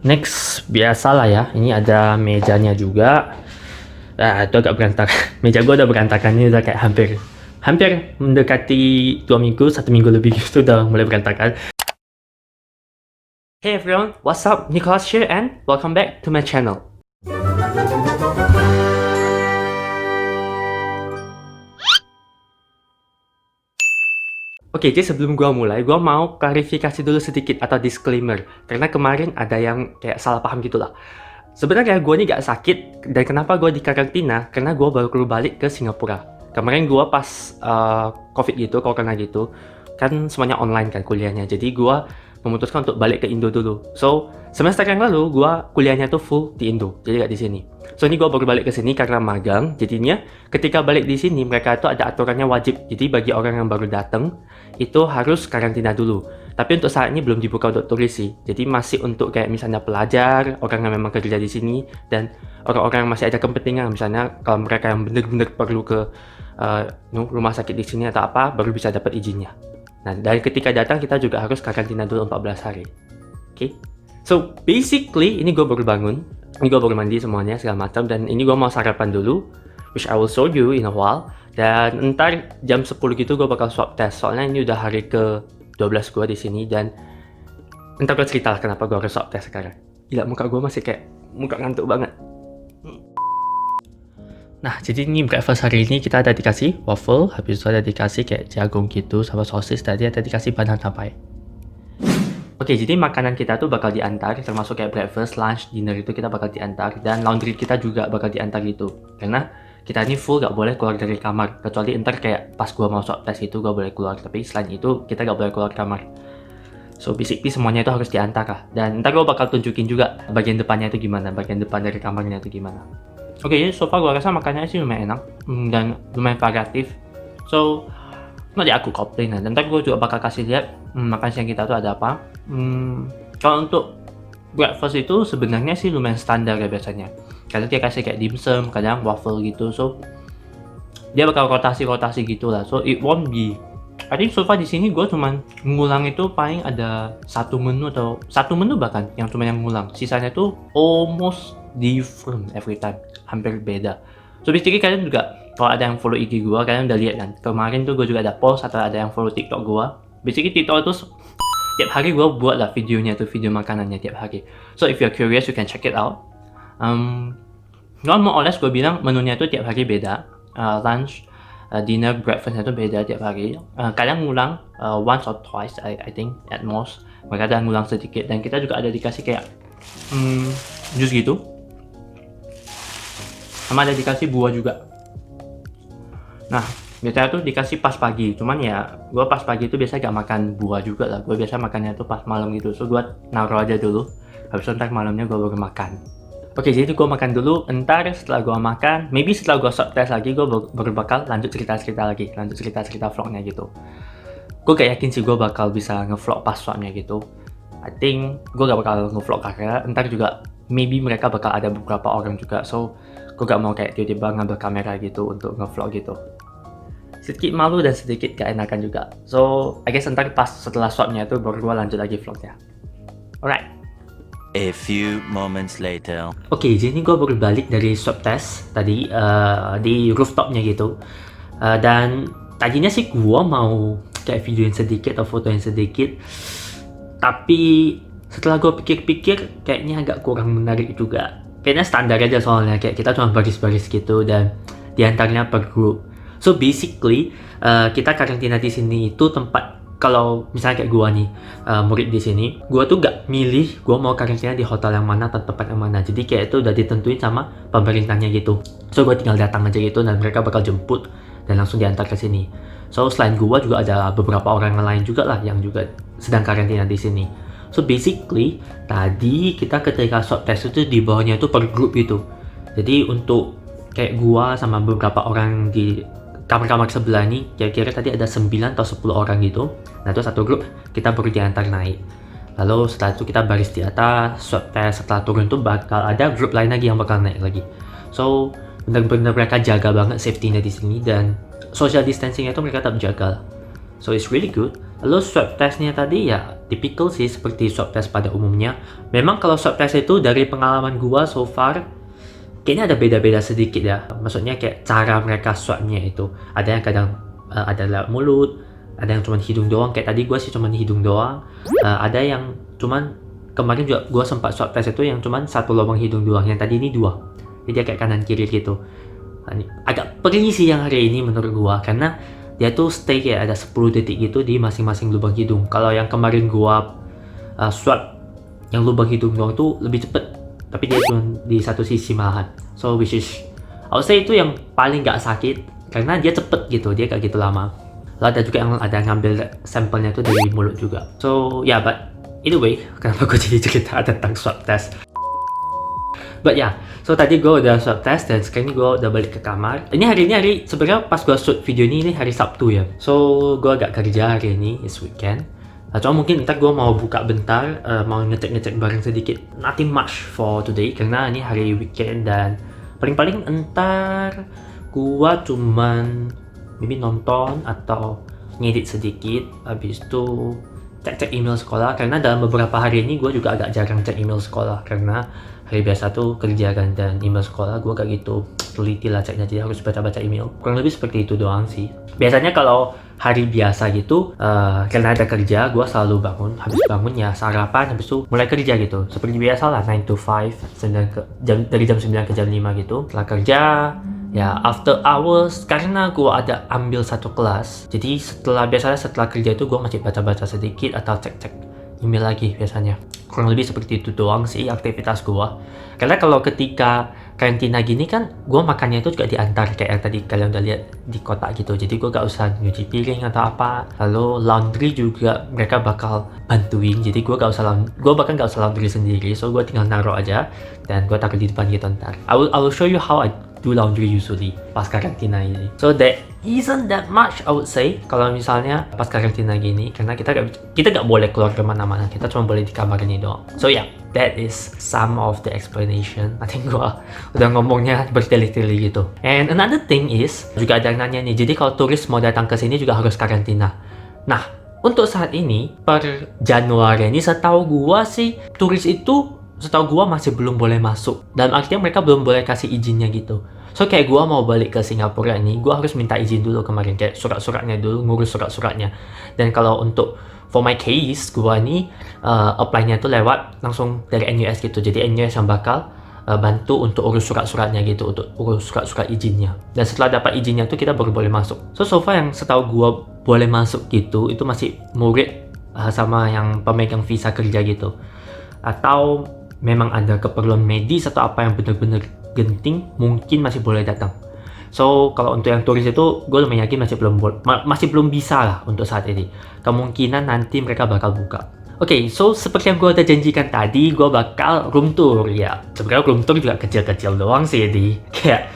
Next, biasalah ya, ini ada mejanya juga. Itu agak berantakan. Meja gue udah berantakan, ini udah kayak hampir mendekati 2 minggu, 1 minggu lebih gitu udah mulai berantakan. Hey everyone, what's up? Nicholas here and welcome back to my channel. Oke, jadi sebelum gua mulai, gua mau klarifikasi dulu sedikit atau disclaimer. Karena kemarin ada yang kayak salah paham gitu lah. Sebenarnya gua nih gak sakit, dan kenapa gua di karantina? Karena gua baru balik ke Singapura. Kemarin gua pas COVID gitu, corona gitu, kan semuanya online kan kuliahnya. Jadi gua memutuskan untuk balik ke Indo dulu. So, semester yang lalu gua kuliahnya tuh full di Indo, jadi gak di sini. So, ini gua baru balik ke sini karena magang. Jadinya ketika balik di sini mereka itu ada aturannya wajib. Jadi bagi orang yang baru datang itu harus karantina dulu. Tapi untuk saat ini belum dibuka untuk turis sih. Jadi masih untuk kayak misalnya pelajar, orang yang memang kerja di sini, dan orang-orang yang masih ada kepentingan. Misalnya kalau mereka yang benar-benar perlu ke rumah sakit di sini atau apa, baru bisa dapat izinnya. Nah, dan ketika datang kita juga harus karantina dulu 14 hari. Oke? So, basically ini gue baru bangun. Ini gue baru mandi semuanya segala macam, dan ini gue mau sarapan dulu, which I will show you in a while. Dan entar jam 10 gitu gue bakal swab test. Soalnya ini udah hari ke 12 gue di sini, dan entar gue cerita lah kenapa gue harus swab test sekarang. Gila, muka gue masih kayak muka ngantuk banget. Nah, jadi ini breakfast hari ini kita ada dikasih waffle, habis itu ada dikasih kayak jagung gitu sama sosis, tadi ada dikasih banana pie. Oke, jadi makanan kita tuh bakal diantar, termasuk kayak breakfast, lunch, dinner itu kita bakal diantar, dan laundry kita juga bakal diantar gitu. Karena kita ini full gak boleh keluar dari kamar, kecuali entar kayak pas gua mau swab test itu gua boleh keluar, tapi selain itu kita gak boleh keluar kamar. So basically semuanya itu harus diantar lah, dan entar gua bakal tunjukin juga bagian depannya itu gimana, bagian depan dari kamarnya itu gimana. Oke, jadi so far gua rasa makanannya sih lumayan enak, dan lumayan variatif. So, nanti aku komplain, dan entar gua juga bakal kasih lihat makan siang kita tuh ada apa. Kalau untuk breakfast itu sebenarnya sih lumayan standar ya biasanya. Kadang dia kasih kayak dimsum, kadang waffle gitu. So dia bakal rotasi gitu lah. So it won't be. I think so far di sini gue cuman ngulang itu paling ada satu menu bahkan yang cuma yang ngulang. Sisanya tuh almost different every time, hampir beda. So basically kalian juga kalau ada yang follow IG gue, kalian udah lihat kan. Kemarin tuh gue juga ada post atau ada yang follow TikTok gue. Basically TikTok itu tiap hari gue buat lah videonya tuh, video makanannya tiap hari. So if you're curious, you can check it out. More or less gue bilang menunya tuh tiap hari beda. Lunch, dinner, breakfastnya tuh beda tiap hari. Kadang ngulang once or twice, I think at most. Mereka ada ngulang sedikit, dan kita juga ada dikasih kayak jus gitu. Sama ada dikasih buah juga. Nah, biasanya tuh dikasih pas pagi, cuman ya gue pas pagi itu biasa gak makan buah juga lah. Gue biasa makannya tuh pas malam gitu, so gue naruh aja dulu, habis itu ntar malamnya gue baru makan. Oke, jadi gue makan dulu, entar setelah gue makan, maybe setelah gue swab test lagi, gue baru bakal lanjut cerita-cerita vlognya gitu. Gue gak yakin sih gue bakal bisa ngevlog pas swabnya gitu. I think gue gak bakal ngevlog karena entar juga maybe mereka bakal ada beberapa orang juga, so gue gak mau kayak tiba-tiba ngambil kamera gitu untuk ngevlog gitu. Sedikit malu dan sedikit gak enakan juga. So, I guess ntar pas setelah swabnya itu baru gue lanjut lagi vlognya. Alright. A few moments later. Oke, jadi gue baru balik dari swab test tadi di rooftopnya gitu. Dan tadinya sih gue mau kayak videoin sedikit atau fotoin sedikit. Tapi setelah gue pikir-pikir kayaknya agak kurang menarik juga. Kayaknya standar aja soalnya, kayak kita cuma baris-baris gitu dan diantaranya per grup. So basically kita karantina di sini itu tempat, kalau misalnya kayak gua nih murid di sini, gua tuh gak milih gua mau karantina di hotel yang mana atau tempat yang mana. Jadi kayak itu udah ditentuin sama pemerintahnya gitu. So gua tinggal datang aja gitu, dan mereka bakal jemput dan langsung diantar ke sini. So selain gua juga ada beberapa orang lain juga lah yang juga sedang karantina di sini. So basically tadi kita ketika swab test itu di bawahnya itu per grup gitu. Jadi untuk kayak gua sama beberapa orang di kamar-kamar sebelah ini, kira-kira tadi ada 9 atau 10 orang gitu. Nah itu satu grup kita baru diantar naik. Lalu setelah itu kita baris di atas, swab test, setelah turun tuh bakal ada grup lain lagi yang bakal naik lagi. So benar-benar mereka jaga banget safety-nya di sini, dan social distancing-nya itu mereka tetap jaga. So it's really good. Lalu swab testnya tadi ya typical sih seperti swab test pada umumnya. Memang kalau swab test itu dari pengalaman gua so far kayaknya ada beda-beda sedikit ya. Maksudnya kayak cara mereka swabnya itu. Ada yang kadang ada lewat mulut, ada yang cuma hidung doang. Kayak tadi gua sih cuma hidung doang. Ada yang cuman kemarin juga gua sempat swab test itu yang cuman satu lubang hidung doang. Yang tadi ini 2. Jadi dia kayak kanan kiri gitu. Agak perih sih yang hari ini menurut gua karena dia tuh stay kayak ada 10 detik gitu di masing-masing lubang hidung. Kalau yang kemarin gua swab yang lubang hidung doang tuh lebih cepet, tapi dia cuma di satu sisi malahan. So which is I would say itu yang paling gak sakit karena dia cepet gitu, dia gak gitu lama. Lalu ada juga yang ada ngambil sampelnya tuh dari mulut juga. So yeah, but either way, kenapa gue jadi cerita tentang swab test? But yeah, so tadi gue udah swab test dan sekarang ini gue udah balik ke kamar. Ini hari sebenarnya pas gue shoot video ini hari Sabtu ya. So gue agak kerja hari ini, it's weekend. Cuma mungkin ntar gue mau buka bentar, mau ngecek barang sedikit. Nothing much for today karena ini hari weekend dan paling-paling entar gue cuman maybe nonton atau ngedit sedikit. Habis itu cek email sekolah karena dalam beberapa hari ini gue juga agak jarang cek email sekolah karena hari biasa tuh kerja kan, dan email sekolah gue gak gitu teliti lah ceknya, jadi harus baca email. Kurang lebih seperti itu doang sih. Biasanya kalau hari biasa gitu, karena ada kerja, gue selalu bangun. Habis bangun ya sarapan, habis itu mulai kerja gitu. Seperti biasa lah, 9 to 5, dari jam 9 ke jam 5 gitu. Setelah kerja, ya after hours, karena gue ada ambil satu kelas. Jadi biasanya setelah kerja itu gue masih baca-baca sedikit atau cek email lagi biasanya. Kurang lebih seperti itu doang sih aktivitas gua. Karena kalau ketika karantina gini kan gua makannya itu juga diantar kayak yang tadi kalian udah lihat di kotak gitu. Jadi gua gak usah nyuci piring atau apa. Lalu laundry juga mereka bakal bantuin. Jadi gua bahkan gak usah laundry sendiri. So gua tinggal naruh aja dan gua taruh di depan gitu ntar. I will show you how I do laundry usually pas karantina ini. So that isn't that much I would say kalau misalnya pas karantina gini, karena kita gak boleh keluar kemana-mana, kita cuma boleh di kamar ini doang. So yeah, that is some of the explanation. I think gua udah ngomongnya bertele-tele gitu. And another thing is, juga ada yang nanya nih, jadi kalau turis mau datang ke sini juga harus karantina. Nah, untuk saat ini per Januari ini setahu gua sih turis itu masih belum boleh masuk. Dalam artinya mereka belum boleh kasih izinnya gitu. So kayak gua mau balik ke Singapura ini, gua harus minta izin dulu kemarin, kayak surat-suratnya dulu, ngurus surat-suratnya. Dan kalau untuk for my case, gua ini apply-nya tuh lewat langsung dari NUS gitu. Jadi NUS yang bakal bantu untuk urus surat-suratnya gitu, untuk urus surat-surat izinnya. Dan setelah dapat izinnya tuh kita baru boleh masuk. So far yang setahu gua boleh masuk gitu, itu masih murid sama yang pemegang visa kerja gitu. Atau memang ada keperluan medis atau apa yang benar-benar genting, mungkin masih boleh datang. So kalau untuk yang turis itu gue lumayan yakin masih belum bisa lah untuk saat ini. Kemungkinan nanti mereka bakal buka. Oke, so seperti yang gue udah janjikan tadi, gue bakal room tour ya. Sebenarnya room tour juga kecil-kecil doang sih, kayak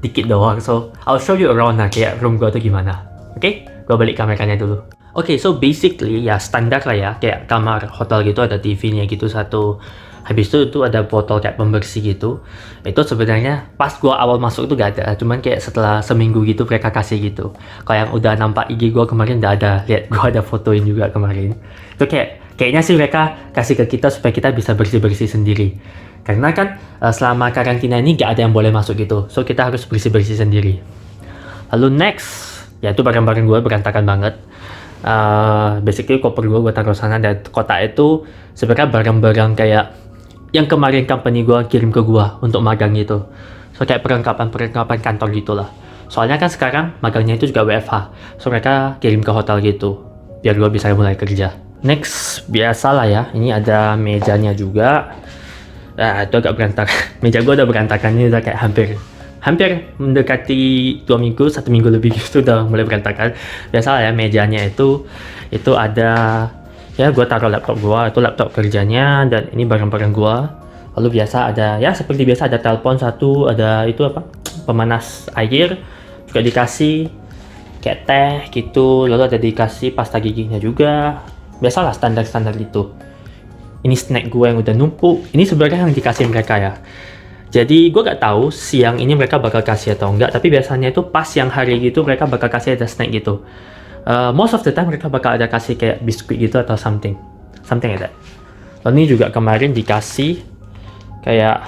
dikit doang. So I'll show you around lah kayak room gue tuh gimana. Oke, gue balik kameranya dulu. Oke, so basically ya standar lah ya, kayak kamar hotel gitu, ada TV-nya gitu satu. Habis itu ada botol kayak pembersih gitu. Itu sebenarnya pas gua awal masuk itu gak ada, cuman kayak setelah seminggu gitu mereka kasih gitu. Kalau yang udah nampak IG gua kemarin udah ada, lihat gua ada fotoin juga kemarin. Itu kayaknya sih mereka kasih ke kita supaya kita bisa bersih-bersih sendiri. Karena kan selama karantina ini gak ada yang boleh masuk gitu, so kita harus bersih-bersih sendiri. Lalu next, ya itu barang-barang gua berantakan banget. Basically koper gue taruh sana, dan kotak itu sebenarnya barang-barang kayak yang kemarin company gue kirim ke gue untuk magang gitu. So kayak perlengkapan kantor gitulah. Soalnya kan sekarang magangnya itu juga WFH, so mereka kirim ke hotel gitu biar gue bisa mulai kerja. Next, biasalah ya, ini ada mejanya juga. Itu agak berantakan. Meja gue udah berantakan, ini udah kayak hampir mendekati 1 minggu lebih gitu udah mulai berantakan. Biasalah ya, mejanya itu ada, ya gue taruh laptop gue, itu laptop kerjanya, dan ini barang-barang gue. Lalu biasa ada, ya seperti biasa ada telepon satu, ada itu apa, pemanas air, juga dikasih kayak teh gitu. Lalu ada dikasih pasta giginya juga. Biasalah standar gitu. Ini snack gue yang udah numpuk, ini sebenarnya yang dikasih mereka ya. Jadi gue gak tahu siang ini mereka bakal kasih atau enggak, tapi biasanya itu pas siang hari gitu mereka bakal kasih ada snack gitu. most of the time mereka bakal ada kasih kayak biskuit gitu atau something like that. Lalu ini juga kemarin dikasih kayak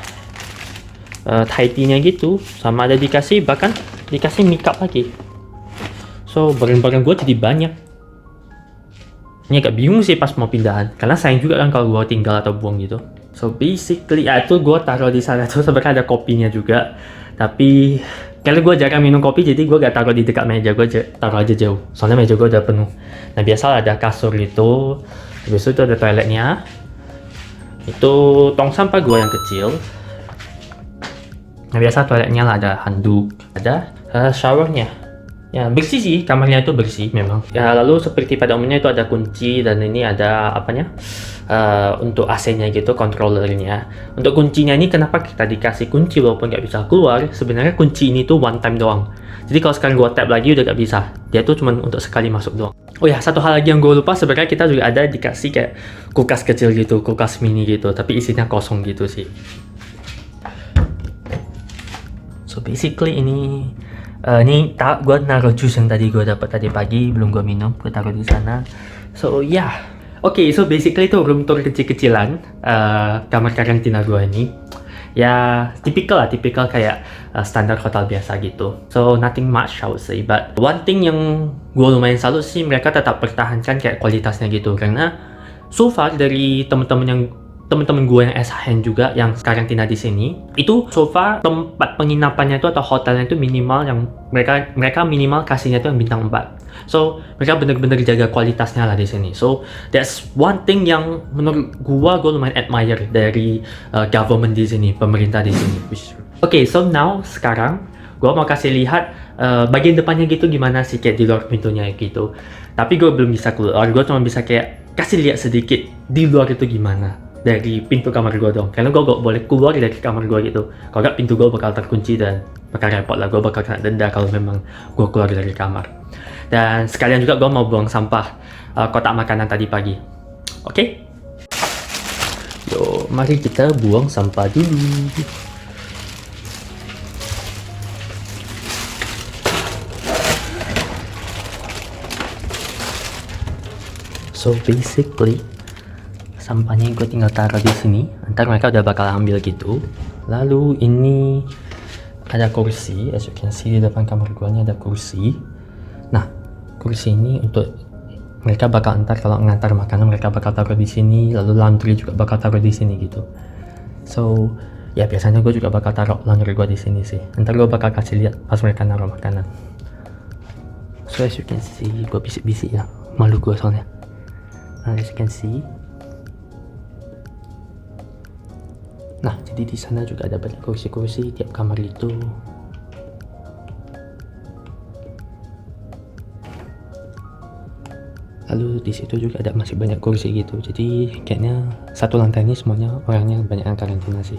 Thai tea-nya gitu, sama ada dikasih bahkan dikasih makeup lagi. So barang-barang gue jadi banyak. Ini agak bingung sih pas mau pindahan, karena sayang juga kan kalau gue tinggal atau buang gitu. So basically itu gue taruh di sana tuh sebenarnya ada kopinya juga. Tapi karena gue jarang minum kopi, jadi gue gak taruh di dekat meja, gue taruh aja jauh. Soalnya meja gue udah penuh. Nah biasa ada kasur itu, habis itu ada toiletnya. Itu tong sampah gue yang kecil. Nah biasa toiletnya lah ada handuk, ada showernya. Ya bersih sih, kamarnya itu bersih memang. Ya lalu seperti pada umumnya itu ada kunci dan ini ada apanya untuk AC-nya gitu, controllernya. Untuk kuncinya ini kenapa kita dikasih kunci walaupun nggak bisa keluar? Sebenarnya kunci ini tuh one time doang. Jadi kalau sekarang gua tap lagi udah nggak bisa. Dia tuh cuma untuk sekali masuk doang. Oh ya, satu hal lagi yang gue lupa, sebenarnya kita juga ada dikasih kayak kulkas kecil gitu, kulkas mini gitu, tapi isinya kosong gitu sih. So basically ini gue naruh jus yang tadi gue dapat tadi pagi, belum gue minum, gue taruh di sana. So yeah, oke, so basically itu room tour kecil-kecilan kamar karantina gue ini. Ya tipikal kayak standar hotel biasa gitu. So nothing much I would say, but one thing yang gue lumayan salut sih, mereka tetap pertahankan kayak kualitasnya gitu. Karena so far dari temen-temen gue yang SHN juga yang karantina di sini, itu so far tempat penginapannya itu atau hotelnya itu minimal yang mereka minimal kasihnya itu yang bintang 4. So mereka bener-bener jaga kualitasnya lah di sini. So that's one thing yang menurut gue lumayan admire dari government di sini, pemerintah di sini. Oke, so now sekarang gue mau kasih lihat bagian depannya gitu gimana sih kayak di luar pintunya gitu. Tapi gue belum bisa keluar, gue cuma bisa kayak kasih lihat sedikit di luar itu gimana dari pintu kamar gue dong, karena gue gak boleh keluar dari kamar gue gitu. Kalau gak pintu gue bakal terkunci dan bakal repot lah, gue bakal kena denda kalau memang gue keluar dari kamar. Dan sekalian juga gue mau buang sampah kotak makanan tadi pagi. Oke? Yo, mari kita buang sampah dulu. So basically sampahnya gue tinggal taruh di sini, ntar mereka udah bakal ambil gitu. Lalu ini ada kursi, as you can see di depan kamar gue ini ada kursi. Nah, kursi ini untuk mereka bakal ntar kalau ngantar makanan mereka bakal taruh di sini, lalu laundry juga bakal taruh di sini gitu. So, ya biasanya gue juga bakal taruh laundry gue di sini sih. Ntar gue bakal kasih lihat pas mereka naruh makanan. So as you can see, gue bisik-bisik ya, malu gue soalnya. Nah, as you can see. Nah, jadi di sana juga ada banyak kursi-kursi tiap kamar itu. Lalu di situ juga ada masih banyak kursi gitu. Jadi kayaknya satu lantai ini semuanya orangnya banyak yang karantina sih.